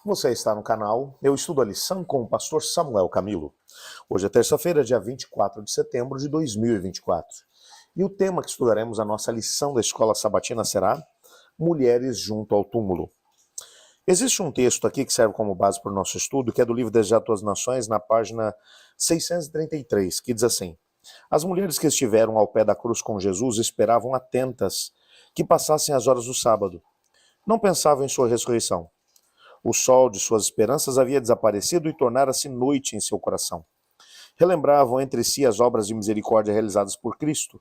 Você está no canal Eu Estudo a Lição com o pastor Samuel Camilo. Hoje é terça-feira, dia 24 de setembro de 2024. E o tema que estudaremos a nossa lição da escola sabatina será Mulheres junto ao túmulo. Existe um texto aqui que serve como base para o nosso estudo, que é do livro Desejar das Nações, na página 633, que diz assim: As mulheres que estiveram ao pé da cruz com Jesus esperavam atentas que passassem as horas do sábado. Não pensavam em sua ressurreição. O sol de suas esperanças havia desaparecido e tornara-se noite em seu coração. Relembravam entre si as obras de misericórdia realizadas por Cristo,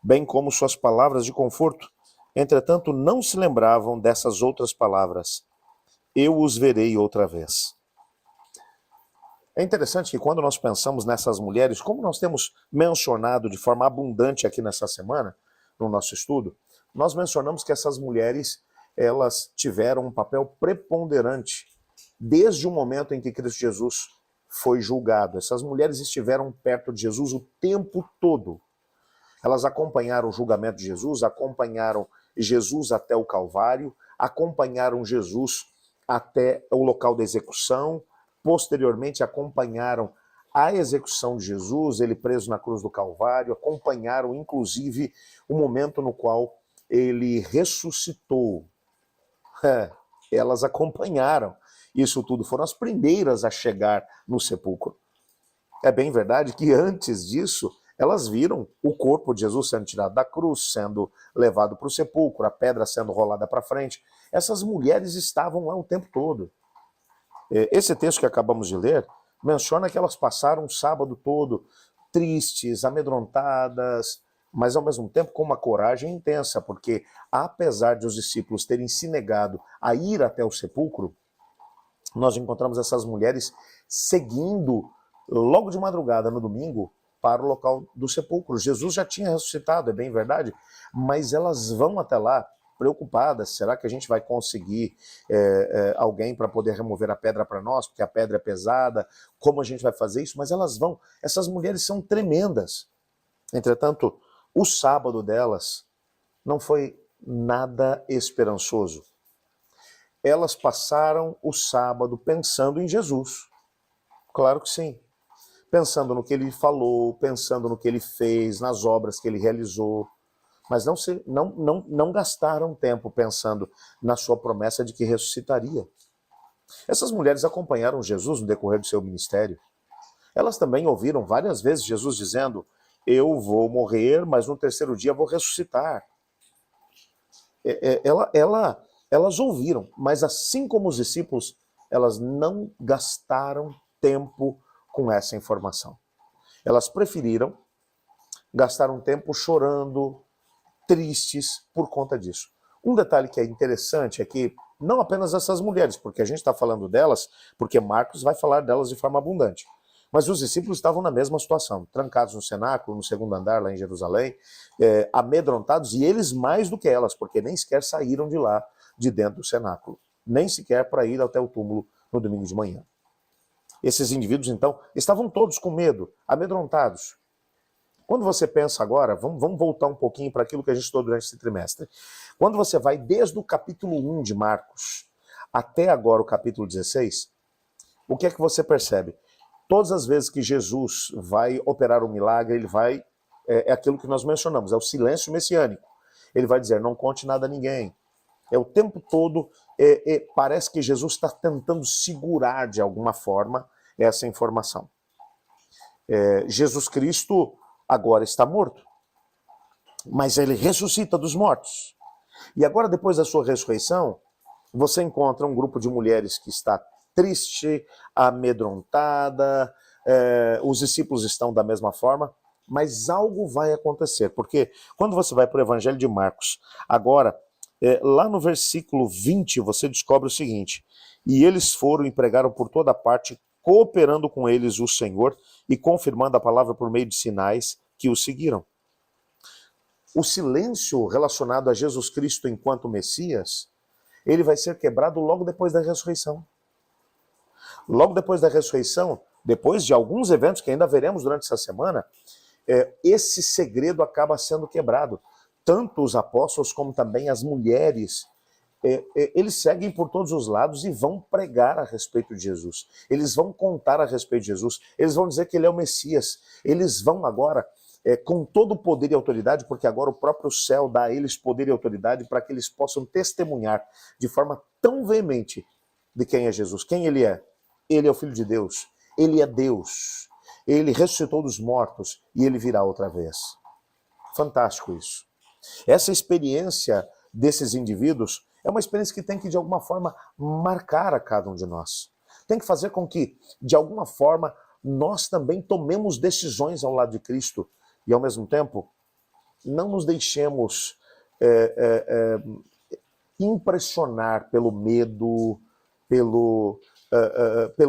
bem como suas palavras de conforto. Entretanto, não se lembravam dessas outras palavras: Eu os verei outra vez. É interessante que quando nós pensamos nessas mulheres, como nós temos mencionado de forma abundante aqui nessa semana, no nosso estudo, nós mencionamos que essas mulheres, elas tiveram um papel preponderante desde o momento em que Cristo Jesus foi julgado. Essas mulheres estiveram perto de Jesus o tempo todo. Elas acompanharam o julgamento de Jesus, acompanharam Jesus até o Calvário, acompanharam Jesus até o local da execução, posteriormente acompanharam a execução de Jesus, ele preso na cruz do Calvário, acompanharam inclusive o momento no qual ele ressuscitou. Elas acompanharam isso tudo, foram as primeiras a chegar no sepulcro. É bem verdade que antes disso, elas viram o corpo de Jesus sendo tirado da cruz, sendo levado para o sepulcro, a pedra sendo rolada para frente. Essas mulheres estavam lá o tempo todo. Esse texto que acabamos de ler menciona que elas passaram o sábado todo tristes, amedrontadas, mas ao mesmo tempo com uma coragem intensa, porque apesar de os discípulos terem se negado a ir até o sepulcro, nós encontramos essas mulheres seguindo logo de madrugada no domingo para o local do sepulcro. Jesus já tinha ressuscitado, é bem verdade, mas elas vão até lá preocupadas. Será que a gente vai conseguir alguém para poder remover a pedra para nós, porque a pedra é pesada? Como a gente vai fazer isso? Mas elas vão. Essas mulheres são tremendas. Entretanto, o sábado delas não foi nada esperançoso. Elas passaram o sábado pensando em Jesus. Claro que sim. Pensando no que ele falou, pensando no que ele fez, nas obras que ele realizou. Mas não gastaram tempo pensando na sua promessa de que ressuscitaria. Essas mulheres acompanharam Jesus no decorrer do seu ministério. Elas também ouviram várias vezes Jesus dizendo: Eu vou morrer, mas no terceiro dia vou ressuscitar. Elas ouviram, mas assim como os discípulos, elas não gastaram tempo com essa informação. Elas preferiram gastar um tempo chorando, tristes por conta disso. Um detalhe que é interessante é que não apenas essas mulheres, porque a gente está falando delas, porque Marcos vai falar delas de forma abundante, mas os discípulos estavam na mesma situação, trancados no cenáculo, no segundo andar lá em Jerusalém, amedrontados, e eles mais do que elas, porque nem sequer saíram de lá, de dentro do cenáculo, nem sequer para ir até o túmulo no domingo de manhã. Esses indivíduos, então, estavam todos com medo, amedrontados. Quando você pensa agora, vamos voltar um pouquinho para aquilo que a gente estudou durante esse trimestre. Quando você vai desde o capítulo 1 de Marcos até agora o capítulo 16, o que é que você percebe? Todas as vezes que Jesus vai operar um milagre, ele vai, é aquilo que nós mencionamos, é o silêncio messiânico. Ele vai dizer: não conte nada a ninguém. É o tempo todo, parece que Jesus está tentando segurar de alguma forma essa informação. Jesus Cristo agora está morto, mas ele ressuscita dos mortos. E agora, depois da sua ressurreição, você encontra um grupo de mulheres que está triste, amedrontada, os discípulos estão da mesma forma, mas algo vai acontecer, porque quando você vai para o Evangelho de Marcos, agora, lá no versículo 20, você descobre o seguinte: E eles foram e pregaram por toda parte, cooperando com eles o Senhor e confirmando a palavra por meio de sinais que o seguiram. O silêncio relacionado a Jesus Cristo enquanto Messias, ele vai ser quebrado logo depois da ressurreição. Logo depois da ressurreição, depois de alguns eventos que ainda veremos durante essa semana, esse segredo acaba sendo quebrado. Tanto os apóstolos como também as mulheres eles seguem por todos os lados e vão pregar a respeito de Jesus. Eles vão contar a respeito de Jesus. Eles vão dizer que ele é o Messias. Eles vão agora, com todo o poder e autoridade, porque agora o próprio céu dá a eles poder e autoridade para que eles possam testemunhar de forma tão veemente de quem é Jesus, quem ele é. Ele é o Filho de Deus. Ele é Deus. Ele ressuscitou dos mortos e ele virá outra vez. Fantástico isso. Essa experiência desses indivíduos é uma experiência que tem que, de alguma forma, marcar a cada um de nós. Tem que fazer com que, de alguma forma, nós também tomemos decisões ao lado de Cristo e, ao mesmo tempo, não nos deixemos impressionar pelo medo, pelo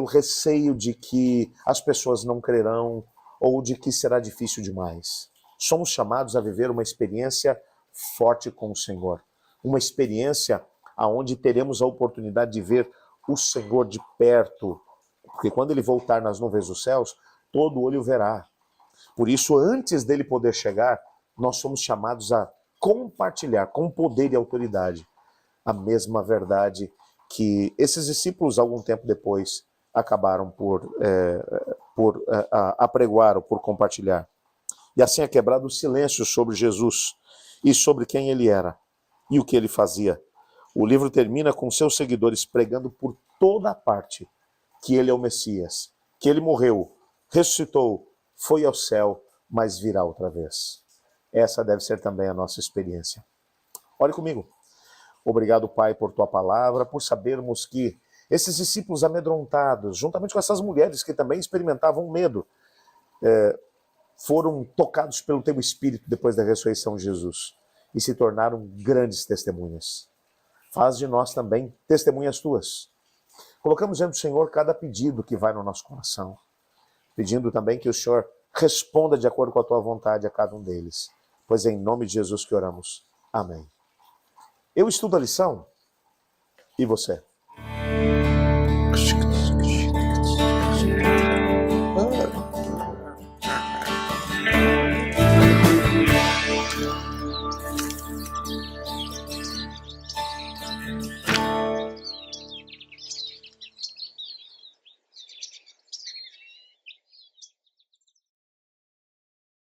receio de que as pessoas não crerão ou de que será difícil demais. Somos chamados a viver uma experiência forte com o Senhor. Uma experiência onde teremos a oportunidade de ver o Senhor de perto. Porque quando ele voltar nas nuvens dos céus, todo olho verá. Por isso, antes dele poder chegar, nós somos chamados a compartilhar com poder e autoridade a mesma verdade que esses discípulos, algum tempo depois, acabaram por apregoar ou por compartilhar. E assim é quebrado o silêncio sobre Jesus e sobre quem ele era e o que ele fazia. O livro termina com seus seguidores pregando por toda a parte que ele é o Messias, que ele morreu, ressuscitou, foi ao céu, mas virá outra vez. Essa deve ser também a nossa experiência. Olhe comigo. Obrigado, Pai, por tua palavra, por sabermos que esses discípulos amedrontados, juntamente com essas mulheres que também experimentavam medo, foram tocados pelo teu Espírito depois da ressurreição de Jesus e se tornaram grandes testemunhas. Faz de nós também testemunhas tuas. Colocamos diante do Senhor cada pedido que vai no nosso coração, pedindo também que o Senhor responda de acordo com a tua vontade a cada um deles, pois é em nome de Jesus que oramos. Amém. Eu estudo a lição e você?